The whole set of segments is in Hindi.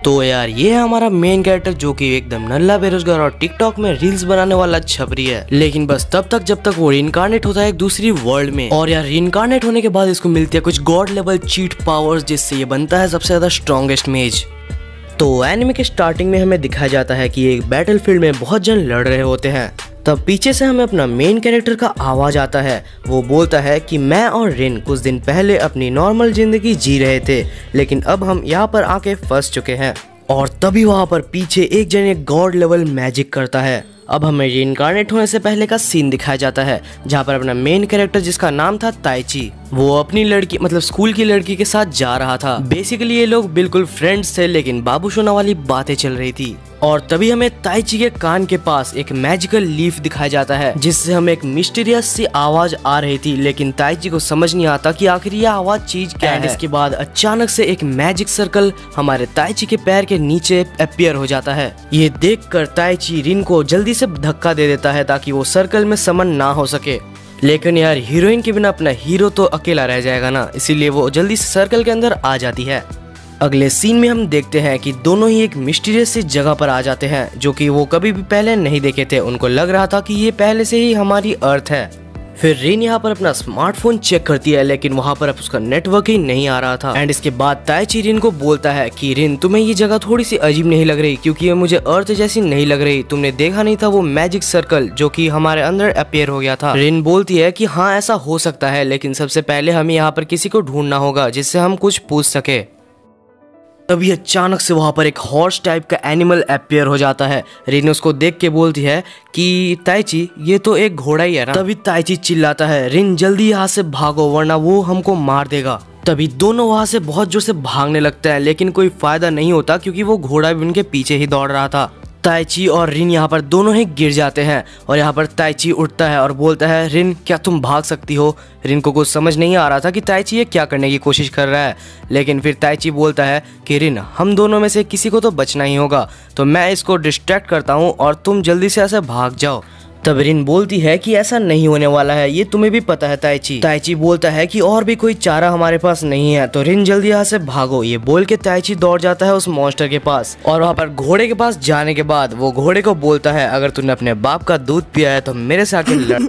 तो यार ये है हमारा मेन कैरेक्टर जो कि एकदम नल्ला बेरोजगार और टिकटॉक में रील्स बनाने वाला छपरी है, लेकिन बस तब तक जब तक वो रीइंकार्नेट होता है एक दूसरी वर्ल्ड में। और यार रीइंकार्नेट होने के बाद इसको मिलती है कुछ गॉड लेवल चीट पावर्स, जिससे ये बनता है सबसे ज्यादा स्ट्रॉन्गेस्ट मेज। तो एनिमे के स्टार्टिंग में हमें दिखाया जाता है कि एक बैटलफील्ड में बहुत जन लड़ रहे होते हैं। तब पीछे से हमें अपना मेन कैरेक्टर का आवाज आता है। वो बोलता है कि मैं और रिन कुछ दिन पहले अपनी नॉर्मल जिंदगी जी रहे थे, लेकिन अब हम यहाँ पर आके फंस चुके हैं। और तभी वहाँ पर पीछे एक जन एक गॉड लेवल मैजिक करता है। अब हमें रीइंकार्नेट होने से पहले का सीन दिखाया जाता है, जहाँ पर अपना मेन कैरेक्टर जिसका नाम था ताइची, वो अपनी लड़की मतलब स्कूल की लड़की के साथ जा रहा था। बेसिकली ये लोग बिल्कुल फ्रेंड्स थे, लेकिन बाबू सोना वाली बातें चल रही थी। और तभी हमें ताइची के कान के पास एक मैजिकल लीफ दिखाया जाता है, जिससे हमें एक मिस्टीरियस सी आवाज आ रही थी, लेकिन ताइची को समझ नहीं आता कि आखिर यह आवाज चीज क्या है। इसके बाद अचानक से एक मैजिक सर्कल हमारे ताइची के पैर के नीचे अपीयर हो जाता है। ये देखकर ताइची रिन को जल्दी से धक्का दे देता है ताकि वो सर्कल में समन ना हो सके। लेकिन यार हीरोइन के बिना अपना हीरो तो अकेला रह जाएगा ना, इसीलिए वो जल्दी से सर्कल के अंदर आ जाती है। अगले सीन में हम देखते हैं कि दोनों ही एक मिस्टीरियस सी जगह पर आ जाते हैं, जो कि वो कभी भी पहले नहीं देखे थे। उनको लग रहा था कि ये पहले से ही हमारी अर्थ है। फिर रिन यहाँ पर अपना स्मार्टफोन चेक करती है, लेकिन वहाँ पर अब उसका नेटवर्क ही नहीं आ रहा था। एंड इसके बाद ताइची रिन को बोलता है कि रिन तुम्हें ये जगह थोड़ी सी अजीब नहीं लग रही, क्योंकि ये मुझे अर्थ जैसी नहीं लग रही। तुमने देखा नहीं था वो मैजिक सर्कल जो कि हमारे अंदर अपीयर हो गया था। रिन बोलती है कि हाँ ऐसा हो सकता है, लेकिन सबसे पहले हमें यहाँ पर किसी को ढूंढना होगा जिससे हम कुछ पूछ सके। तभी अचानक से वहाँ पर एक हॉर्स टाइप का एनिमल अपीयर हो जाता है। रिन उसको देख के बोलती है कि ताइची ये तो एक घोड़ा ही है ना। तभी ताइची चिल्लाता है रिन जल्दी यहाँ से भागो वरना वो हमको मार देगा। तभी दोनों वहाँ से बहुत जोर से भागने लगते हैं, लेकिन कोई फायदा नहीं होता क्योंकि वो घोड़ा भी उनके पीछे ही दौड़ रहा था। ताइची और रिन यहाँ पर दोनों ही गिर जाते हैं और यहाँ पर ताइची उठता है और बोलता है रिन क्या तुम भाग सकती हो। रिन को कुछ समझ नहीं आ रहा था कि ताइची ये क्या करने की कोशिश कर रहा है, लेकिन फिर ताइची बोलता है कि रिन हम दोनों में से किसी को तो बचना ही होगा, तो मैं इसको डिस्ट्रैक्ट करता हूँ और तुम जल्दी से ऐसे भाग जाओ। तब रिन बोलती है कि ऐसा नहीं होने वाला है, ये तुम्हें भी पता है ताइची। ताइची बोलता है कि और भी कोई चारा हमारे पास नहीं है, तो रिन जल्दी यहाँ से भागो। ये बोल के ताइची दौड़ जाता है उस मॉन्स्टर के पास और वहाँ पर घोड़े के पास जाने के बाद वो घोड़े को बोलता है अगर तूने अपने बाप का दूध पिया है तो मेरे से आके लड़।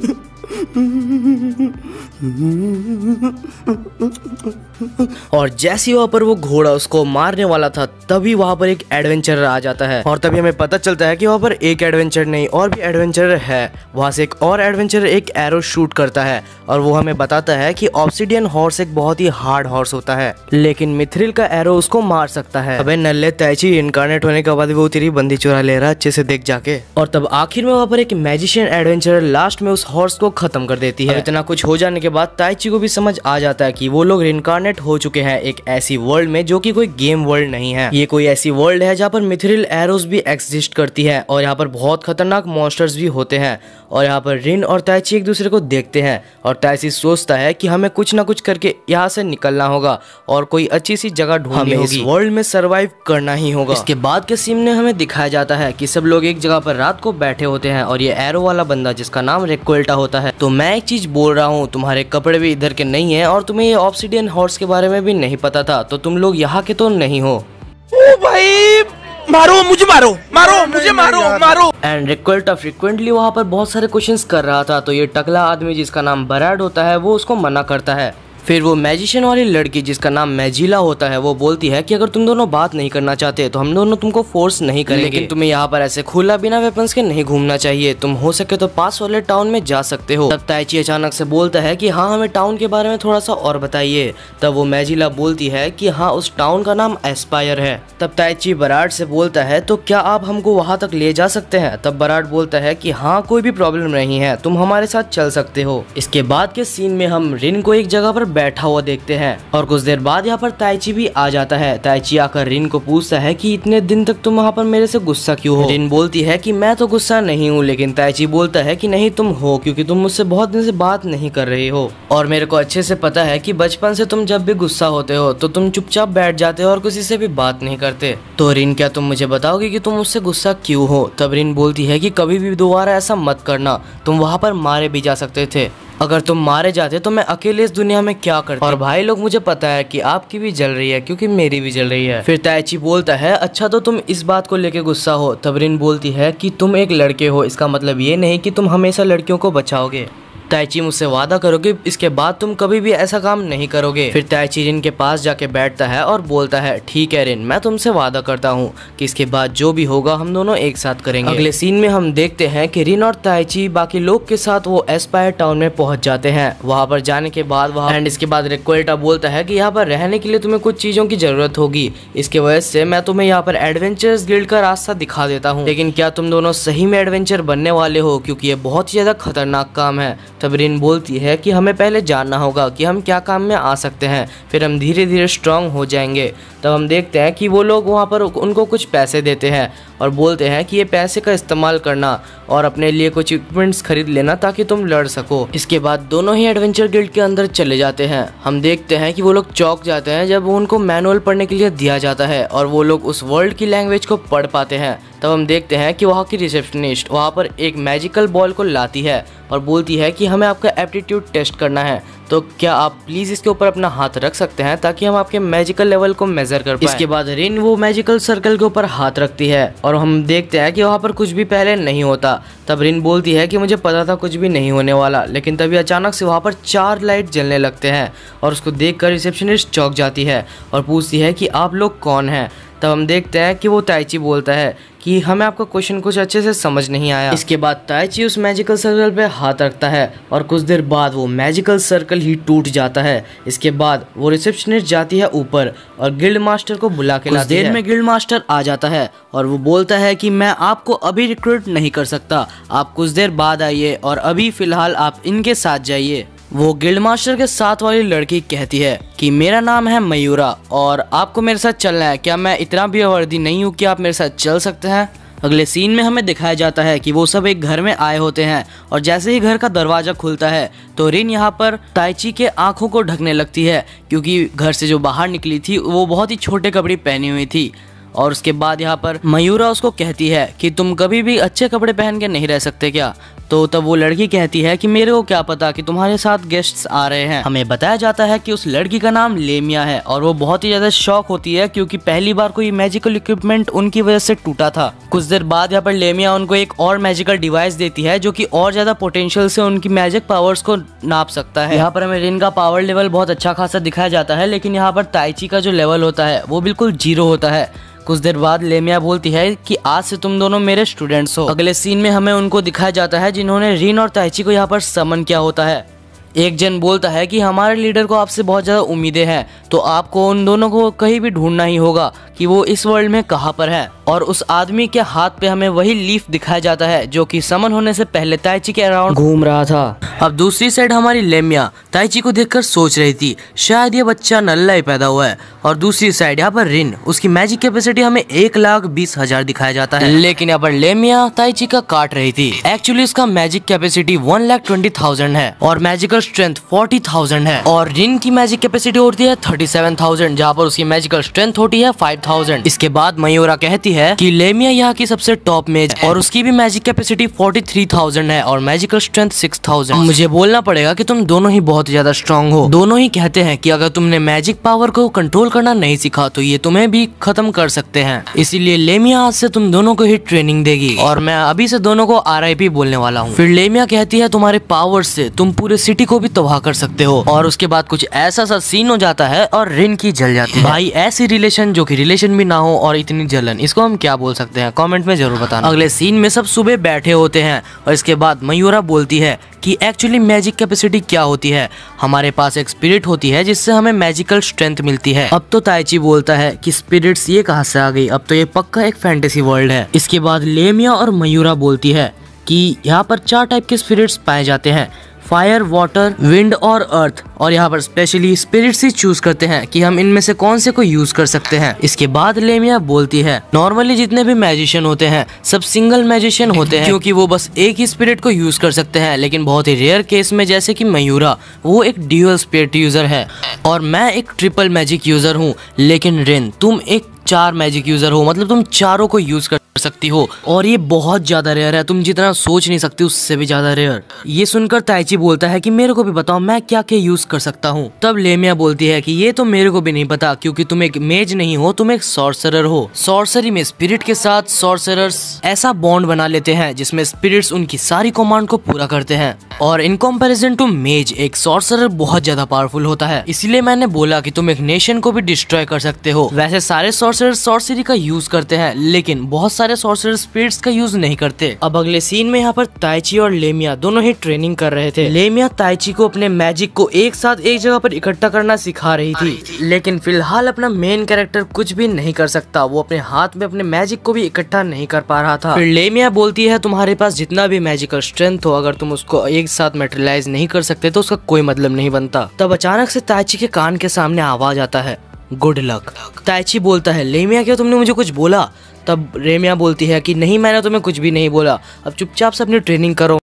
और जैसे वहाँ पर वो घोड़ा उसको मारने वाला था, तभी वहाँ पर एक एडवेंचरर आ जाता है और तभी हमें पता चलता है कि वहाँ पर एक एडवेंचर नहीं और भी एडवेंचरर है। वहाँ से एक और एडवेंचरर एक एरो शूट करता है और वो हमें बताता है कि ऑब्सिडियन हॉर्स एक बहुत ही हार्ड हॉर्स होता है, लेकिन मिथ्रिल का एरो उसको मार सकता है। अबे नल्ले ताइची इनकार्नेट होने के बाद वो तेरी बंदी चुरा ले रहा, अच्छे से देख जाके। और तब आखिर में वहाँ पर एक मैजिशियन एडवेंचरर लास्ट में उस हॉर्स को खत्म कर देती है। इतना कुछ हो जाने के बाद ताइची को भी समझ आ जाता है कि वो लोग रिइंकार्नेट हो चुके हैं एक ऐसी वर्ल्ड में जो कि कोई गेम वर्ल्ड नहीं है। ये कोई ऐसी वर्ल्ड है जहाँ पर मिथ्रिल एरोस भी एग्जिस्ट करती है और यहाँ पर बहुत खतरनाक मॉन्स्टर्स भी होते हैं। और यहाँ पर रिन और ताइची एक दूसरे को देखते हैं और ताइची सोचता है कि हमें कुछ ना कुछ करके यहाँ से निकलना होगा और कोई अच्छी सी जगह ढूंढनी होगी, इस वर्ल्ड में सरवाइव करना ही होगा। इसके बाद के सीन में हमें दिखाया जाता है कि सब लोग एक जगह पर रात को बैठे होते हैं और ये एरो वाला बंदा जिसका नाम रेक्वेल्टा होता है। तो मैं एक चीज बोल रहा हूँ, तुम्हारे कपड़े भी इधर के नहीं है और तुम्हें ये ऑब्सिडियन हॉर्स के बारे में भी नहीं पता था, तो तुम लोग यहाँ के तो नहीं हो। ओ भाई मारो मुझे, मारो मारो मुझे, मारो मारो। एंड रेक्वेल्टा फ्रिक्वेंटली वहाँ पर बहुत सारे क्वेश्चंस कर रहा था, तो ये टकला आदमी जिसका नाम बराड होता है वो उसको मना करता है। फिर वो मैजिशियन वाली लड़की जिसका नाम मैजिला होता है वो बोलती है कि अगर तुम दोनों बात नहीं करना चाहते तो हम दोनों तुमको फोर्स नहीं करेंगे, लेकिन तुम्हें यहाँ पर ऐसे खुला बिना वेपन्स के नहीं घूमना चाहिए। तुम हो सके तो पास वाले टाउन में जा सकते हो। तब ताइची अचानक से बोलता है कि हाँ हमें टाउन के बारे में थोड़ा सा और बताइए। तब वो मैजिला बोलती है कि हाँ उस टाउन का नाम एस्पायर है। तब ताइची बराड से बोलता है तो क्या आप हमको वहाँ तक ले जा सकते हैं। तब बराड बोलता है कि हाँ कोई भी प्रॉब्लम नहीं है, तुम हमारे साथ चल सकते हो। इसके बाद के सीन में हम रिन को एक जगह पर बैठा हुआ देखते हैं और कुछ देर बाद यहाँ पर ताइची भी आ जाता है। ताइची आकर रिन को पूछता है कि इतने दिन तक तुम वहाँ पर मेरे से गुस्सा क्यों हो। रिन बोलती है कि मैं तो गुस्सा नहीं हूँ, लेकिन ताइची बोलता है कि नहीं तुम हो, क्योंकि तुम मुझसे बहुत दिन से बात नहीं कर रही हो और मेरे को अच्छे से पता है कि बचपन से तुम जब भी गुस्सा होते हो तो तुम चुपचाप बैठ जाते हो और किसी से भी बात नहीं करते। तो रिन क्या तुम मुझे बताओगे कि तुम मुझसे गुस्सा क्यों हो। तब रिन बोलती है कि कभी भी दोबारा ऐसा मत करना, तुम वहाँ पर मारे भी जा सकते थे। अगर तुम मारे जाते तो मैं अकेले इस दुनिया में क्या करता। और भाई लोग मुझे पता है कि आपकी भी जल रही है क्योंकि मेरी भी जल रही है। फिर ताइची बोलता है अच्छा तो तुम इस बात को लेके गुस्सा हो। तब रिन बोलती है कि तुम एक लड़के हो, इसका मतलब ये नहीं कि तुम हमेशा लड़कियों को बचाओगे। ताइची मुझसे वादा करो कि इसके बाद तुम कभी भी ऐसा काम नहीं करोगे। फिर ताइची रिन के पास जाके बैठता है और बोलता है ठीक है रिन, मैं तुमसे वादा करता हूँ कि इसके बाद जो भी होगा हम दोनों एक साथ करेंगे। अगले सीन में हम देखते हैं कि रिन और ताइची बाकी लोग के साथ वो एस्पायर टाउन में पहुंच जाते हैं। वहाँ पर जाने के बाद इसके बाद रिक्वेल्टा बोलता है कि यहाँ पर रहने के लिए तुम्हें कुछ चीजों की जरूरत होगी, इसके वजह से मैं तुम्हें यहाँ पर एडवेंचर्स गिल्ड का रास्ता दिखा देता हूँ। लेकिन क्या तुम दोनों सही में एडवेंचर बनने वाले हो, क्योंकि ये बहुत ही ज्यादा खतरनाक काम है। तब रिन बोलती है कि हमें पहले जानना होगा कि हम क्या काम में आ सकते हैं, फिर हम धीरे धीरे स्ट्रांग हो जाएंगे। तब हम देखते हैं कि वो लोग वहाँ पर उनको कुछ पैसे देते हैं और बोलते हैं कि ये पैसे का इस्तेमाल करना और अपने लिए कुछ इक्विपमेंट्स खरीद लेना ताकि तुम लड़ सको। इसके बाद दोनों ही एडवेंचर गिल्ड के अंदर चले जाते हैं। हम देखते हैं कि वो लोग चौंक जाते हैं जब उनको मैनुअल पढ़ने के लिए दिया जाता है और वो लोग उस वर्ल्ड की लैंग्वेज को पढ़ पाते हैं। तब हम देखते हैं कि वहाँ की रिसेप्शनिस्ट वहाँ पर एक मैजिकल बॉल को लाती है और बोलती है कि हमें आपका एप्टीट्यूड टेस्ट करना है, तो क्या आप प्लीज इसके ऊपर अपना हाथ रख सकते हैं ताकि हम आपके मैजिकल लेवल को मेजर कर पाएं। इसके बाद रिन वो मैजिकल सर्कल के ऊपर हाथ रखती है और हम देखते हैं कि वहाँ पर कुछ भी पहले नहीं होता। तब रिन बोलती है कि मुझे पता था कुछ भी नहीं होने वाला, लेकिन तभी अचानक से वहाँ पर 4 लाइट जलने लगते हैं और उसको देखकर रिसेप्शनिस्ट चौंक जाती है और पूछती है कि आप लोग कौन हैं। तब हम देखते हैं कि वो ताइची बोलता है कि हमें आपका क्वेश्चन कुछ अच्छे से समझ नहीं आया। इसके बाद ताइची उस मैजिकल सर्कल पे हाथ रखता है और कुछ देर बाद वो मैजिकल सर्कल ही टूट जाता है। इसके बाद वो रिसेप्शनिस्ट जाती है ऊपर और गिल्ड मास्टर को बुला के लाती है। देर में गिल्ड मास्टर आ जाता है और वो बोलता है कि मैं आपको अभी रिक्रूट नहीं कर सकता, आप कुछ देर बाद आइए और अभी फिलहाल आप इनके साथ जाइए। वो गिल्ड मास्टर के साथ वाली लड़की कहती है कि मेरा नाम है मयूरा और आपको मेरे साथ चलना है, क्या मैं इतना भी वर्दी नहीं हूँ कि आप मेरे साथ चल सकते हैं। अगले सीन में हमें दिखाया जाता है कि वो सब एक घर में आए होते हैं और जैसे ही घर का दरवाजा खुलता है तो रिन यहाँ पर ताइची के आंखों को ढकने लगती है, क्योंकि घर से जो बाहर निकली थी वो बहुत ही छोटे कपड़े पहनी हुई थी। और उसके बाद यहाँ पर मयूरा उसको कहती है कि तुम कभी भी अच्छे कपड़े पहन के नहीं रह सकते क्या। तो तब वो लड़की कहती है कि मेरे को क्या पता कि तुम्हारे साथ गेस्ट्स आ रहे हैं। हमें बताया जाता है कि उस लड़की का नाम लेमिया है और वो बहुत ही ज्यादा शॉक होती है क्योंकि पहली बार कोई मैजिकल इक्विपमेंट उनकी वजह से टूटा था। कुछ देर बाद यहाँ पर लेमिया उनको एक और मैजिकल डिवाइस देती है जो कि और ज्यादा पोटेंशियल से उनकी मैजिक पावर्स को नाप सकता है। यहाँ पर हमें रिन का पावर लेवल बहुत अच्छा खासा दिखाया जाता है, लेकिन यहाँ पर ताइची का जो लेवल होता है वो बिल्कुल 0 होता है। कुछ देर बाद लेमिया बोलती है कि आज से तुम दोनों मेरे स्टूडेंट्स हो। अगले सीन में हमें उनको दिखाया जाता है जिन्होंने रिन और ताइची को यहाँ पर समन किया होता है। एक जन बोलता है कि हमारे लीडर को आपसे बहुत ज़्यादा उम्मीदें हैं, तो आपको उन दोनों को कहीं भी ढूंढना ही होगा कि वो इस वर्ल्ड में कहाँ पर है। और उस आदमी के हाथ पे हमें वही लीफ दिखाया जाता है जो कि समन होने से पहले ताइची के अराउंड घूम रहा था। अब दूसरी साइड हमारी लेमिया ताइची को देखकर सोच रही थी शायद ये बच्चा नल्ला ही पैदा हुआ है, और दूसरी साइड यहाँ पर रिन उसकी मैजिक कैपेसिटी हमें 1,20,000 दिखाया जाता है। लेकिन यहाँ पर लेमिया ताइची का काट रही थी। एक्चुअली उसका मैजिक कैपेसिटी 1,20,000 है और मैजिकल स्ट्रेंथ 40,000 है, और रिन की मैजिक कैपेसिटी होती है 37,000 जहाँ पर उसकी मैजिकल स्ट्रेंथ होती है 5,000। इसके बाद मयूरा कहती है कि लेमिया यहाँ की सबसे टॉप मेज और उसकी भी मैजिक कैपेसिटी 43,000 है और मैजिकल स्ट्रेंथ 6,000। मुझे बोलना पड़ेगा कि तुम दोनों ही बहुत ज्यादा स्ट्रांग हो। दोनों ही कहते हैं कि अगर तुमने मैजिक पावर को कंट्रोल करना नहीं सीखा तो ये तुम्हें भी खत्म कर सकते हैं, इसीलिए लेमिया आज से तुम दोनों को ही ट्रेनिंग देगी और मैं अभी से दोनों को RIP बोलने वाला हूँ। फिर लेमिया कहती है तुम्हारे पावर से तुम पूरे सिटी को भी तबाह कर सकते हो, और उसके बाद कुछ ऐसा सा सीन हो जाता है और रिन की जल जाती है। भाई ऐसी रिलेशन जो कि रिलेशन भी ना हो और इतनी जलन, इसको हम क्या बोल सकते हैं, कमेंट में जरूर बताना। अगले सीन में सब सुबह बैठे होते हैं और इसके बाद मयूरा बोलती है कि एक्चुअली मैजिक कैपेसिटी क्या होती है। हमारे पास एक स्पिरिट होती है जिससे हमें मैजिकल स्ट्रेंथ मिलती है। अब तो ताइची बोलता है कि स्पिरिट्स ये कहाँ से आ गई, अब तो ये पक्का एक फैंटेसी वर्ल्ड है। इसके बाद लेमिया और मयूरा बोलती है कि यहाँ पर 4 टाइप के स्पिरिट्स पाए जाते हैं, फायर, वाटर, विंड और अर्थ, और यहाँ पर स्पेशली स्पिरिट्स ही चूज करते हैं कि हम इनमें से कौन से को यूज कर सकते हैं। इसके बाद लेमिया बोलती है नॉर्मली जितने भी मैजिशियन होते हैं सब सिंगल मैजिशियन होते हैं क्योंकि वो बस एक ही स्पिरिट को यूज कर सकते हैं, लेकिन बहुत ही रेयर केस में जैसे कि मयूरा वो एक ड्यूअल स्पिरिट यूजर है और मैं एक ट्रिपल मैजिक यूजर हूँ, लेकिन रिन तुम एक 4 मैजिक यूजर हो, मतलब तुम चारों को यूज कर सकती हो और ये बहुत ज्यादा रेयर है, तुम जितना सोच नहीं सकती उससे भी ज्यादा रेयर। ये सुनकर ताइची बोलता है कि मेरे को भी बताओ मैं क्या क्या यूज कर सकता हूँ। तब लेमिया बोलती है कि ये तो मेरे को भी नहीं पता क्योंकि तुम एक मेज नहीं हो, तुम एक सॉर्सरर हो। सॉर्सरी में स्पिरिट के साथ सॉर्सरर्स ऐसा बॉन्ड बना लेते हैं जिसमें स्पिरिट्स उनकी सारी कमांड को पूरा करते हैं और इन कंपैरिजन टू मेज एक सॉर्सरर बहुत ज्यादा पावरफुल होता है। इसीलिए मैंने बोला कि तुम एक नेशन को भी डिस्ट्रॉय कर सकते हो। वैसे सारे सॉर्सरर सॉर्सरी का यूज करते हैं लेकिन बहुत सारे सॉर्सरर स्पिरिट्स का यूज नहीं करते। अब अगले सीन में यहाँ पर ताइची और लेमिया दोनों ही ट्रेनिंग कर रहे थे। लेमिया ताइची को अपने मैजिक को एक साथ एक जगह पर इकट्ठा करना सिखा रही थी, लेकिन फिलहाल अपना मेन कैरेक्टर कुछ भी नहीं कर सकता। वो अपने हाथ में अपने मैजिक को भी इकट्ठा नहीं कर पा रहा था। फिर लेमिया बोलती है तुम्हारे पास जितना भी मैजिकल स्ट्रेंथ हो, अगर तुम उसको एक साथ मैटेरियलाइज नहीं कर सकते तो उसका कोई मतलब नहीं बनता। तब अचानक से ताइची के कान के सामने आवाज आता है, गुड लक। ताइची बोलता है लेमिया क्या तुमने मुझे कुछ बोला? तब लेमिया बोलती है कि नहीं मैंने तुम्हें कुछ भी नहीं बोला, अब चुपचाप से अपनी ट्रेनिंग करो।